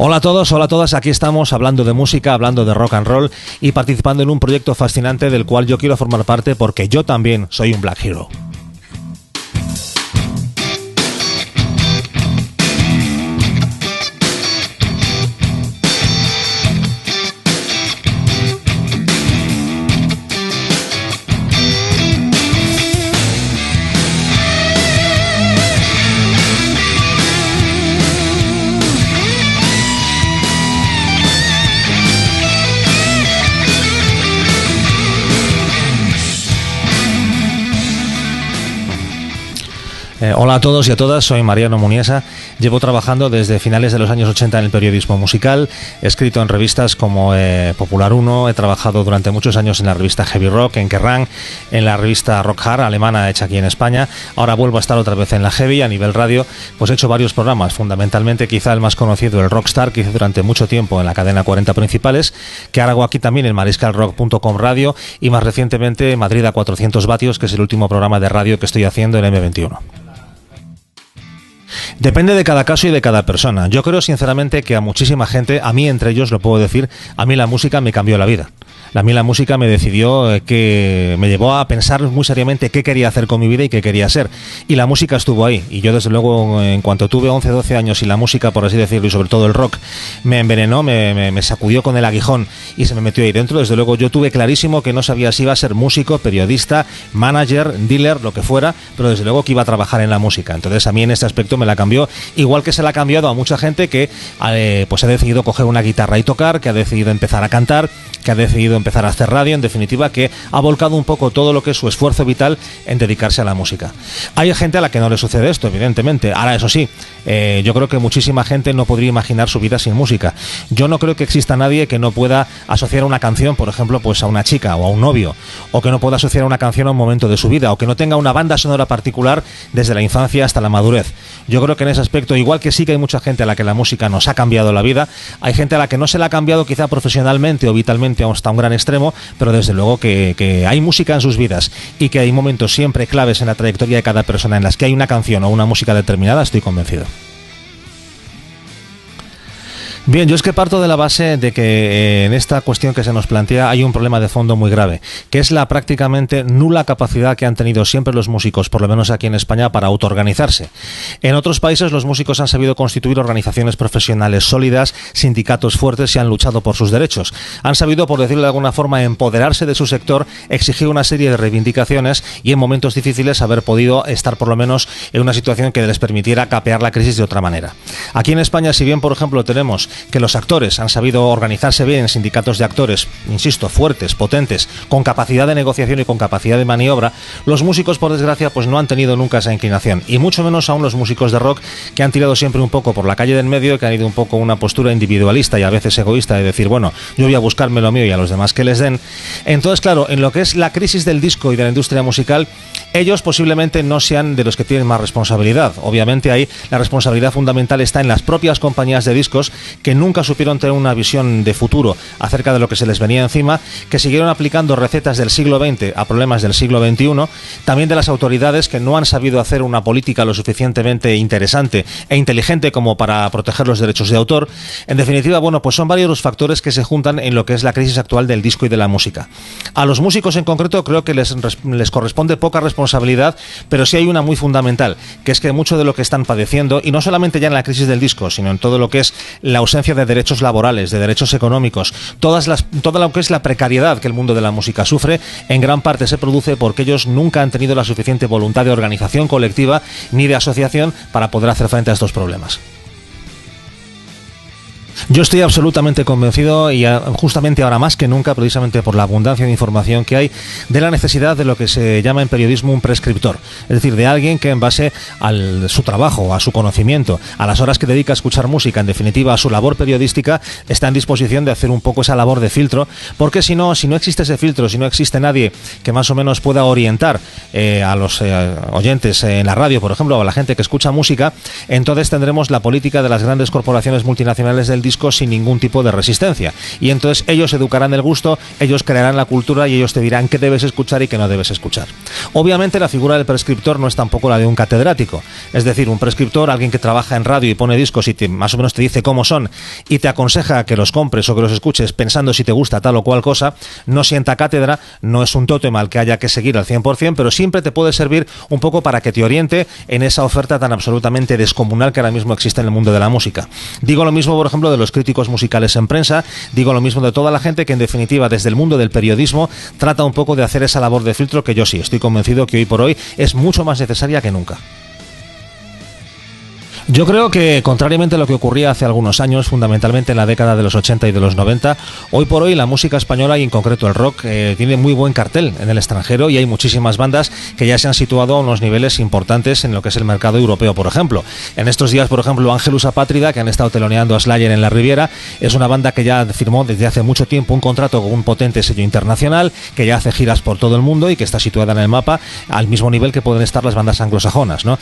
Hola a todos, hola a todas, aquí estamos hablando de música, hablando de rock and roll y participando en un proyecto fascinante del cual yo quiero formar parte porque yo también soy un Black Hero. Hola a todos y a todas, soy Mariano Muniesa. Llevo trabajando desde finales de los años 80 en el periodismo musical, he escrito en revistas como Popular 1, he trabajado durante muchos años en la revista Heavy Rock, en Kerrang, en la revista Rock Hard, alemana, hecha aquí en España. Ahora vuelvo a estar otra vez en la Heavy, a nivel radio, pues he hecho varios programas, fundamentalmente quizá el más conocido, el Rockstar, que hice durante mucho tiempo en la cadena 40 Principales, que ahora hago aquí también en mariscalrock.com radio y más recientemente Madrid a 400 vatios, que es el último programa de radio que estoy haciendo en M21. Depende de cada caso y de cada persona. Yo creo sinceramente que a muchísima gente, a mí entre ellos lo puedo decir, a mí la música me cambió la vida. A mí la música me decidió, que me llevó a pensar muy seriamente qué quería hacer con mi vida y qué quería ser. Y la música estuvo ahí. Y yo desde luego, en cuanto tuve 11, 12 años y la música, por así decirlo, y sobre todo el rock, me envenenó, me sacudió con el aguijón y se me metió ahí dentro, desde luego yo tuve clarísimo que no sabía si iba a ser músico, periodista, manager, dealer, lo que fuera, pero desde luego que iba a trabajar en la música. Entonces a mí en este aspecto me la cambió, igual que se la ha cambiado a mucha gente que pues ha decidido coger una guitarra y tocar, que ha decidido empezar a cantar, que ha decidido empezar a hacer radio, en definitiva, que ha volcado un poco todo lo que es su esfuerzo vital en dedicarse a la música. Hay gente a la que no le sucede esto, evidentemente. Ahora, eso sí, yo creo que muchísima gente no podría imaginar su vida sin música. Yo no creo que exista nadie que no pueda asociar una canción, por ejemplo, pues a una chica o a un novio, o que no pueda asociar una canción a un momento de su vida, o que no tenga una banda sonora particular desde la infancia hasta la madurez. Yo creo que en ese aspecto, igual que sí que hay mucha gente a la que la música nos ha cambiado la vida, hay gente a la que no se la ha cambiado quizá profesionalmente o vitalmente hasta un gran extremo, pero desde luego que hay música en sus vidas y que hay momentos siempre claves en la trayectoria de cada persona en las que hay una canción o una música determinada, estoy convencido. Bien, yo es que parto de la base de que en esta cuestión que se nos plantea hay un problema de fondo muy grave, que es la prácticamente nula capacidad que han tenido siempre los músicos, por lo menos aquí en España, para autoorganizarse. En otros países los músicos han sabido constituir organizaciones profesionales sólidas, sindicatos fuertes y han luchado por sus derechos. Han sabido, por decirlo de alguna forma, empoderarse de su sector, exigir una serie de reivindicaciones y en momentos difíciles haber podido estar por lo menos en una situación que les permitiera capear la crisis de otra manera. Aquí en España, si bien por ejemplo tenemos que los actores han sabido organizarse bien en sindicatos de actores, insisto, fuertes, potentes, con capacidad de negociación y con capacidad de maniobra, los músicos, por desgracia, pues no han tenido nunca esa inclinación, y mucho menos aún los músicos de rock, que han tirado siempre un poco por la calle del medio, que han ido un poco una postura individualista y a veces egoísta de decir, bueno, yo voy a buscarme lo mío y a los demás que les den. Entonces, claro, en lo que es la crisis del disco y de la industria musical, ellos posiblemente no sean de los que tienen más responsabilidad. Obviamente ahí la responsabilidad fundamental está en las propias compañías de discos, que nunca supieron tener una visión de futuro acerca de lo que se les venía encima, que siguieron aplicando recetas del siglo XX a problemas del siglo XXI, también de las autoridades que no han sabido hacer una política lo suficientemente interesante e inteligente como para proteger los derechos de autor. En definitiva, bueno, pues son varios los factores que se juntan en lo que es la crisis actual del disco y de la música. A los músicos en concreto creo que les corresponde poca responsabilidad, pero sí hay una muy fundamental, que es que mucho de lo que están padeciendo, y no solamente ya en la crisis del disco, sino en todo lo que es la ausencia de derechos laborales, de derechos económicos, toda lo que es la precariedad que el mundo de la música sufre, en gran parte se produce porque ellos nunca han tenido la suficiente voluntad de organización colectiva ni de asociación para poder hacer frente a estos problemas. Yo estoy absolutamente convencido, y justamente ahora más que nunca, precisamente por la abundancia de información que hay, de la necesidad de lo que se llama en periodismo un prescriptor, es decir, de alguien que en base a su trabajo, a su conocimiento, a las horas que dedica a escuchar música, en definitiva a su labor periodística, está en disposición de hacer un poco esa labor de filtro, porque si no existe ese filtro, si no existe nadie que más o menos pueda orientar a los oyentes en la radio, por ejemplo, o a la gente que escucha música, entonces tendremos la política de las grandes corporaciones multinacionales del disco sin ningún tipo de resistencia. Y entonces ellos educarán el gusto, ellos crearán la cultura y ellos te dirán qué debes escuchar y qué no debes escuchar. Obviamente la figura del prescriptor no es tampoco la de un catedrático. Es decir, un prescriptor, alguien que trabaja en radio y pone discos y más o menos te dice cómo son y te aconseja que los compres o que los escuches pensando si te gusta tal o cual cosa, no sienta cátedra, no es un tótem al que haya que seguir al 100%, pero siempre te puede servir un poco para que te oriente en esa oferta tan absolutamente descomunal que ahora mismo existe en el mundo de la música. Digo lo mismo, por ejemplo, de los críticos musicales en prensa, digo lo mismo de toda la gente que en definitiva desde el mundo del periodismo trata un poco de hacer esa labor de filtro que yo sí estoy convencido que hoy por hoy es mucho más necesaria que nunca. Yo creo que, contrariamente a lo que ocurría hace algunos años, fundamentalmente en la década de los 80 y de los 90, hoy por hoy la música española y en concreto el rock tiene muy buen cartel en el extranjero y hay muchísimas bandas que ya se han situado a unos niveles importantes en lo que es el mercado europeo, por ejemplo. En estos días, por ejemplo, Ángelus Apátrida, que han estado teloneando a Slayer en la Riviera, es una banda que ya firmó desde hace mucho tiempo un contrato con un potente sello internacional, que ya hace giras por todo el mundo y que está situada en el mapa al mismo nivel que pueden estar las bandas anglosajonas, ¿no?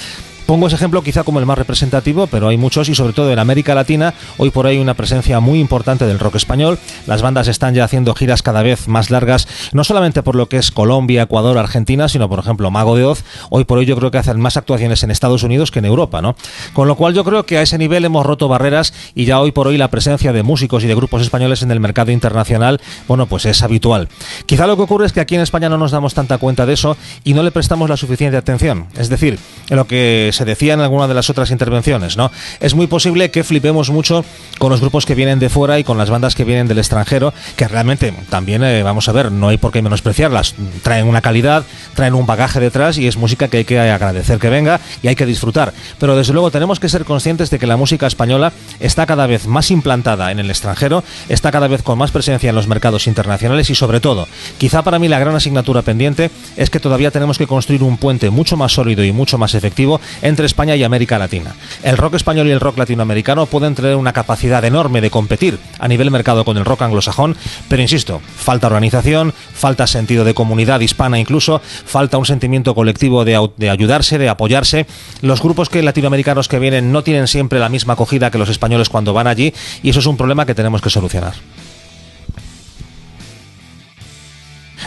Pongo ese ejemplo quizá como el más representativo, pero hay muchos y sobre todo en América Latina hoy por hoy hay una presencia muy importante del rock español. Las bandas están ya haciendo giras cada vez más largas, no solamente por lo que es Colombia, Ecuador, Argentina, sino por ejemplo Mago de Oz. Hoy por hoy yo creo que hacen más actuaciones en Estados Unidos que en Europa, ¿no? Con lo cual yo creo que a ese nivel hemos roto barreras y ya hoy por hoy la presencia de músicos y de grupos españoles en el mercado internacional, bueno, pues es habitual. Quizá lo que ocurre es que aquí en España no nos damos tanta cuenta de eso y no le prestamos la suficiente atención. Es decir, en lo que se decía en alguna de las otras intervenciones, ¿no? Es muy posible que flipemos mucho con los grupos que vienen de fuera y con las bandas que vienen del extranjero, que realmente también, vamos a ver, no hay por qué menospreciarlas. Traen una calidad, traen un bagaje detrás y es música que hay que agradecer que venga y hay que disfrutar. Pero desde luego tenemos que ser conscientes de que la música española está cada vez más implantada en el extranjero, está cada vez con más presencia en los mercados internacionales y sobre todo, quizá para mí la gran asignatura pendiente es que todavía tenemos que construir un puente mucho más sólido y mucho más efectivo entre España y América Latina. El rock español y el rock latinoamericano pueden tener una capacidad enorme de competir a nivel mercado con el rock anglosajón, pero insisto, falta organización, falta sentido de comunidad hispana incluso, falta un sentimiento colectivo de ayudarse, de apoyarse. Los grupos latinoamericanos que vienen no tienen siempre la misma acogida que los españoles cuando van allí y eso es un problema que tenemos que solucionar.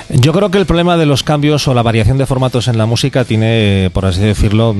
Yo creo que el problema de los cambios o la variación de formatos en la música tiene, por así decirlo,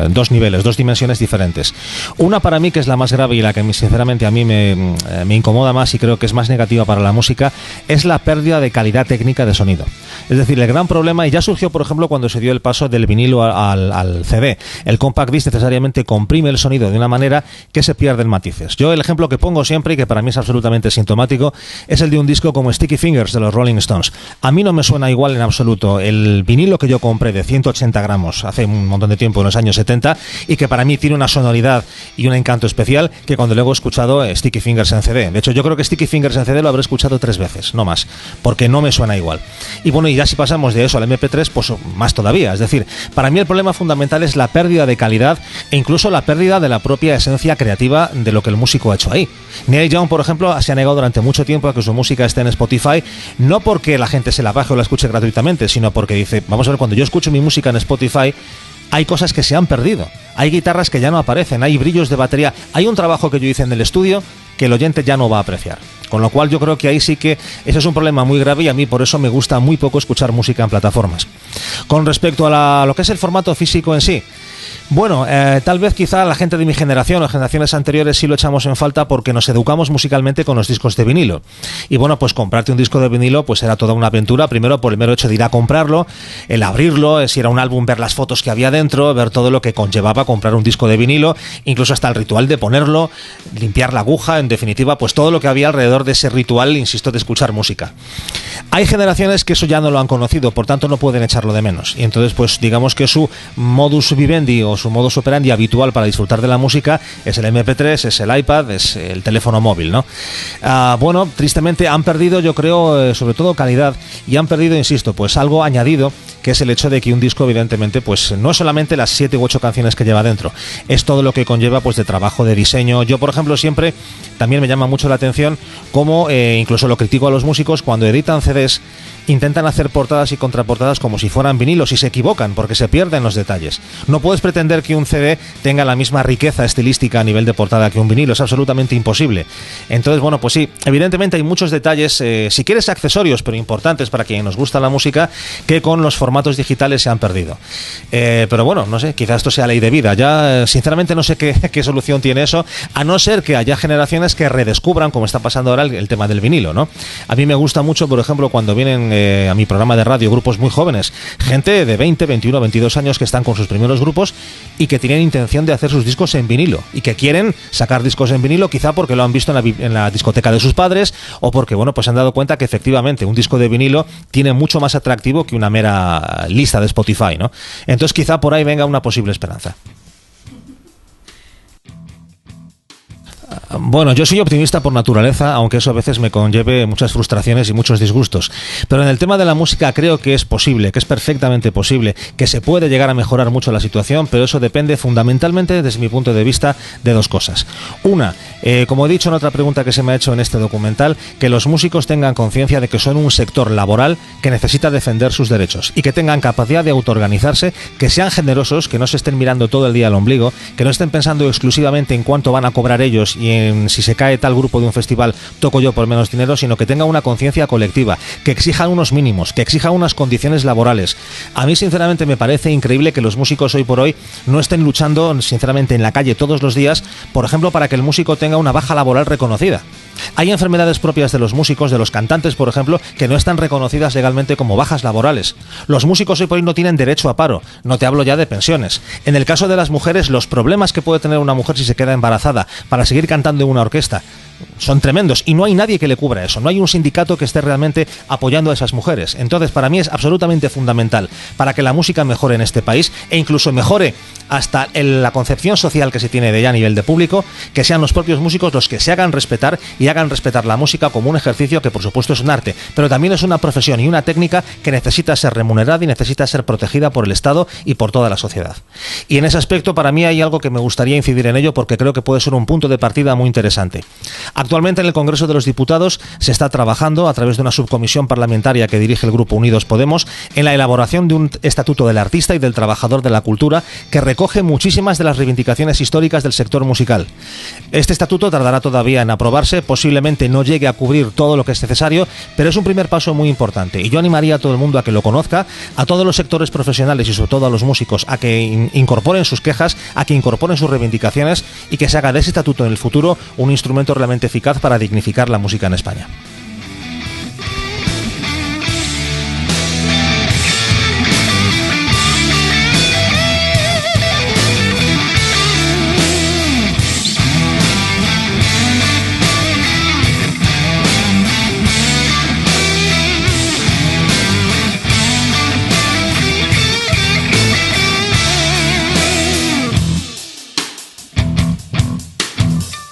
dos niveles, dos dimensiones diferentes. Una para mí que es la más grave y la que sinceramente a mí me incomoda más y creo que es más negativa para la música, es la pérdida de calidad técnica de sonido. Es decir, el gran problema, y ya surgió por ejemplo cuando se dio el paso del vinilo al CD. El compact disc necesariamente comprime el sonido de una manera que se pierden matices. Yo el ejemplo que pongo siempre y que para mí es absolutamente sintomático es el de un disco como Sticky Fingers de los Rolling Stones. A mí no me suena igual en absoluto el vinilo que yo compré de 180 gramos hace un montón de tiempo, en los años 70, y que para mí tiene una sonoridad y un encanto especial que cuando luego he escuchado Sticky Fingers en CD. De hecho, yo creo que Sticky Fingers en CD lo habré escuchado 3 veces, no más, porque no me suena igual. Y bueno, y ya si pasamos de eso al MP3, pues más todavía. Es decir, para mí el problema fundamental es la pérdida de calidad e incluso la pérdida de la propia esencia creativa de lo que el músico ha hecho ahí. Neil Young, por ejemplo, se ha negado durante mucho tiempo a que su música esté en Spotify, no porque la gente se la baje o la escuche gratuitamente, sino porque dice, vamos a ver, cuando yo escucho mi música en Spotify hay cosas que se han perdido, hay guitarras que ya no aparecen, hay brillos de batería, hay un trabajo que yo hice en el estudio que el oyente ya no va a apreciar. Con lo cual yo creo que ahí sí que ese es un problema muy grave y a mí por eso me gusta muy poco escuchar música en plataformas. Con respecto a lo que es el formato físico en sí, bueno, tal vez quizá la gente de mi generación o generaciones anteriores sí lo echamos en falta porque nos educamos musicalmente con los discos de vinilo. Y bueno, pues comprarte un disco de vinilo pues era toda una aventura, primero por el mero hecho de ir a comprarlo, el abrirlo, si era un álbum, ver las fotos que había dentro, ver todo lo que conllevaba comprar un disco de vinilo, incluso hasta el ritual de ponerlo, limpiar la aguja, en definitiva, pues todo lo que había alrededor de ese ritual, insisto, de escuchar música. Hay generaciones que eso ya no lo han conocido, por tanto no pueden echarlo de menos. Y entonces, pues digamos que su modus vivendi o su modus operandi habitual para disfrutar de la música es el MP3, es el iPad, es el teléfono móvil, ¿no? Bueno, tristemente han perdido, yo creo, sobre todo calidad, y han perdido, insisto, pues algo añadido que es el hecho de que un disco, evidentemente, pues no es solamente las 7 u 8 canciones que lleva dentro, es todo lo que conlleva pues de trabajo, de diseño. Yo, por ejemplo, siempre también me llama mucho la atención cómo, incluso lo critico a los músicos, cuando editan CDs, intentan hacer portadas y contraportadas como si fueran vinilos y se equivocan porque se pierden los detalles. No puedes pretender que un CD tenga la misma riqueza estilística a nivel de portada que un vinilo, es absolutamente imposible. Entonces, bueno, pues sí, evidentemente hay muchos detalles, si quieres accesorios, pero importantes para quien nos gusta la música, que con los formatos digitales se han perdido. Pero bueno, no sé, quizás esto sea ley de vida. Ya, sinceramente, no sé qué solución tiene eso, a no ser que haya generaciones que redescubran, como está pasando ahora, el tema del vinilo, ¿no? A mí me gusta mucho, por ejemplo, cuando vienen a mi programa de radio grupos muy jóvenes, gente de 20, 21, 22 años que están con sus primeros grupos y que tienen intención de hacer sus discos en vinilo y que quieren sacar discos en vinilo, quizá porque lo han visto en la discoteca de sus padres o porque, bueno, pues han dado cuenta que efectivamente un disco de vinilo tiene mucho más atractivo que una mera lista de Spotify, ¿no? Entonces quizá por ahí venga una posible esperanza. Bueno, yo soy optimista por naturaleza, aunque eso a veces me conlleve muchas frustraciones y muchos disgustos. Pero en el tema de la música creo que es posible, que es perfectamente posible, que se puede llegar a mejorar mucho la situación, pero eso depende fundamentalmente, desde mi punto de vista, de dos cosas. Una, como he dicho en otra pregunta que se me ha hecho en este documental, que los músicos tengan conciencia de que son un sector laboral que necesita defender sus derechos y que tengan capacidad de autoorganizarse, que sean generosos, que no se estén mirando todo el día al ombligo, que no estén pensando exclusivamente en cuánto van a cobrar ellos y en si se cae tal grupo de un festival toco yo por menos dinero, sino que tenga una conciencia colectiva, que exijan unos mínimos, que exijan unas condiciones laborales. A mí sinceramente me parece increíble que los músicos hoy por hoy no estén luchando sinceramente en la calle todos los días, por ejemplo, para que el músico tenga una baja laboral reconocida. Hay enfermedades propias de los músicos, de los cantantes, por ejemplo, que no están reconocidas legalmente como bajas laborales. Los músicos hoy por hoy no tienen derecho a paro, no te hablo ya de pensiones. En el caso de las mujeres, los problemas que puede tener una mujer si se queda embarazada para seguir cantando en una orquesta son tremendos y no hay nadie que le cubra eso, no hay un sindicato que esté realmente apoyando a esas mujeres. Entonces, para mí es absolutamente fundamental para que la música mejore en este país e incluso mejore hasta la concepción social que se tiene de ella a nivel de público, que sean los propios músicos los que se hagan respetar y hagan respetar la música como un ejercicio que por supuesto es un arte, pero también es una profesión y una técnica que necesita ser remunerada y necesita ser protegida por el Estado y por toda la sociedad. Y en ese aspecto para mí hay algo que me gustaría incidir en ello porque creo que puede ser un punto de partida muy interesante. Actualmente en el Congreso de los Diputados se está trabajando a través de una subcomisión parlamentaria que dirige el Grupo Unidos Podemos en la elaboración de un estatuto del artista y del trabajador de la cultura que recoge muchísimas de las reivindicaciones históricas del sector musical. Este estatuto tardará todavía en aprobarse, posiblemente no llegue a cubrir todo lo que es necesario, pero es un primer paso muy importante y yo animaría a todo el mundo a que lo conozca, a todos los sectores profesionales y sobre todo a los músicos a que incorporen sus quejas, a que incorporen sus reivindicaciones y que se haga de ese estatuto en el futuro un instrumento realmente eficaz para dignificar la música en España.